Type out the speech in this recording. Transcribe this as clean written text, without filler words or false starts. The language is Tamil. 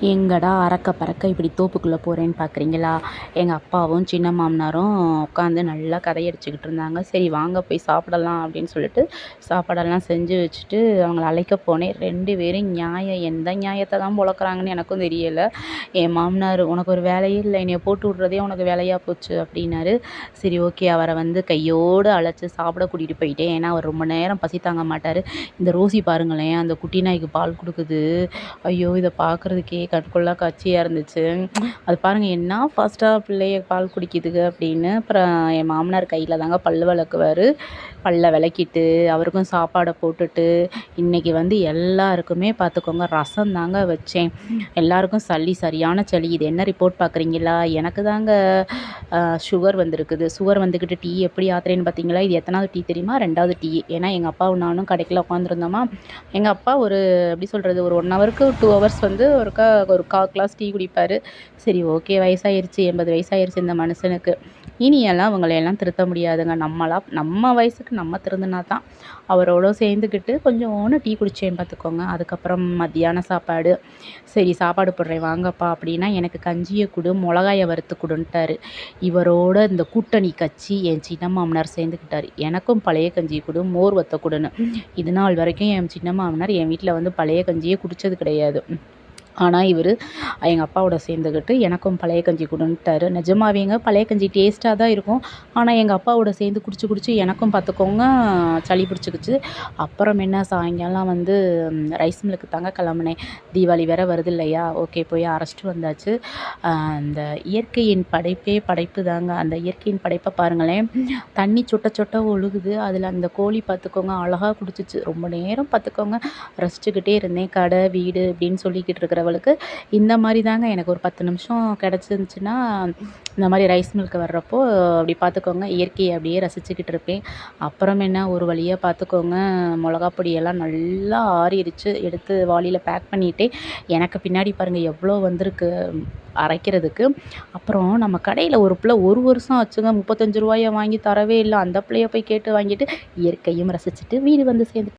எங்கடா அறக்க பறக்க இப்படி தோப்புக்குள்ளே போகிறேன்னு பார்க்குறீங்களா? எங்கள் அப்பாவும் சின்ன மாமனாரும் உட்காந்து நல்லா கதையடிச்சுக்கிட்டு இருந்தாங்க. சரி வாங்க போய் சாப்பிடலாம் அப்படின்னு சொல்லிட்டு சாப்பாடெல்லாம் செஞ்சு வச்சுட்டு அவங்கள அழைக்க போனேன். 2 பேரும் எந்த நியாயத்தை தான் பொழக்கிறாங்கன்னு எனக்கும் தெரியலை. என் மாமனார், "உனக்கு ஒரு வேலையே இல்லை, என்னைய போட்டு விட்றதே உனக்கு வேலையாக போச்சு" அப்படின்னாரு. சரி ஓகே, அவரை வந்து கையோடு அழைச்சி சாப்பிட கூட்டிகிட்டு போயிட்டேன். ஏன்னா அவர் ரொம்ப நேரம் பசி தாங்க மாட்டார். இந்த ரோசி பாருங்களேன், அந்த குட்டி நாய்க்கு பால் கொடுக்குது. ஐயோ! இதை பார்க்குறதுக்கே கண்கொள்ளா காட்சியாக இருந்துச்சு. அது பாருங்கள் என்ன ஃபாஸ்ட்டாக பிள்ளைய பால் குடிக்குதுங்க அப்படின்னு. அப்புறம் என் மாமனார் கையில் தாங்க பல் விளக்குவார். பல்ல விளக்கிட்டு அவருக்கும் சாப்பாடை போட்டுட்டு இன்றைக்கி வந்து எல்லாருக்குமே பார்த்துக்கோங்க ரசம் தாங்க வச்சேன். எல்லாருக்கும் சளி, சரியான சளி. இது என்ன ரிப்போர்ட் பார்க்குறீங்களா? எனக்கு தாங்க சுகர் வந்திருக்குது. சுகர் வந்துக்கிட்டு டீ எப்படி ஆத்துறேன்னு பார்த்தீங்களா? இது எத்தனாவது டீ தெரியுமா? 2வது டீ. ஏன்னா எங்கள் அப்பாவும் நானும் கடைக்கில் உட்காந்துருந்தோமா, எங்கள் அப்பா ஒரு எப்படி சொல்கிறது, ஒரு 1 ஹவருக்கு 2 ஹவர்ஸ் வந்து ஒரு 1/4 கிளாஸ் டீ குடிப்பார். சரி ஓகே, வயசாயிருச்சு, 80 வயசாயிருச்சு இந்த மனுஷனுக்கு. இனியெல்லாம் அவங்களையெல்லாம் திருத்த முடியாதுங்க. நம்ம வயசுக்கு நம்ம திருந்தினா தான். அவரோட சேர்ந்துக்கிட்டு கொஞ்சோண்டு டீ குடித்தேன் பார்த்துக்கோங்க. அதுக்கப்புறம் மத்தியான சாப்பாடு. சரி சாப்பாடு போடுறேன் வாங்கப்பா அப்படின்னா, எனக்கு கஞ்சியை கொடு, மிளகாயை வறுத்து கொடுன்ட்டாரு. இவரோட இந்த கூட்டணி கட்சி என் சின்ன மாமனார் சேர்ந்துக்கிட்டார். எனக்கும் பழைய கஞ்சி கொடு, மோர் வத்த கொடுன்னு. இது நாள் வரைக்கும் என் சின்ன மாமனார் என் வீட்டில் வந்து பழைய கஞ்சியே குடித்தது கிடையாது. ஆனால் இவர் எங்கள் அப்பாவோட சேர்ந்துக்கிட்டு எனக்கும் பழைய கஞ்சி கொடுன்ட்டாரு. நிஜமாவேங்க பழைய கஞ்சி டேஸ்ட்டாக தான் இருக்கும். ஆனால் எங்கள் அப்பாவோட சேர்ந்து குடிச்சு எனக்கும் பார்த்துக்கோங்க சளி பிடிச்சிக்கிச்சு. அப்புறம் என்ன, சாயங்காலம் வந்து ரைஸ் மில்லுக்கு தாங்க கிளம்புனேன். தீபாவளி வேற வருது இல்லையா? ஓகே, போய் அரைச்சிட்டு வந்தாச்சு. அந்த இயற்கையின் படைப்பே படைப்பு தாங்க. அந்த இயற்கையின் படைப்பை பாருங்களேன், தண்ணி சொட்ட சொட்ட ஒழுகுது. அதில் அந்த கோழி பார்த்துக்கோங்க அழகாக குடிச்சிச்சு. ரொம்ப நேரம் பார்த்துக்கோங்க ரசிச்சுக்கிட்டே இருந்தேன். கடை வீடு அப்படின்னு சொல்லிக்கிட்டு இருக்கிறவளுக்கு இந்த மாதிரி தாங்க எனக்கு ஒரு 10 நிமிஷம் கிடச்சிருந்துச்சின்னா, இந்த மாதிரி ரைஸ் மில்க்கு வர்றப்போ அப்படி பார்த்துக்கோங்க இயற்கையை அப்படியே ரசிச்சுக்கிட்டு இருப்பேன். அப்புறம் என்ன, ஒரு வழியாக பார்த்துக்கோங்க மிளகா பொடியெல்லாம் நல்லா ஆறிடுச்சு. எடுத்து வாளியில் பேக் பண்ணிட்டேன். எனக்கு பின்னாடி பாருங்கள் எவ்வளோ வந்திருக்கு அரைக்கிறதுக்கு. அப்புறம் நம்ம கடையில் ஒரு பிள்ளை 1 வருஷம் ஆச்சுங்க, 35 ரூபாயை வாங்கி தரவே இல்லை. அந்த பிள்ளைய போய் கேட்டு வாங்கிட்டு இயற்கையும் ரசிச்சுட்டு வீடு வந்து சேர்ந்து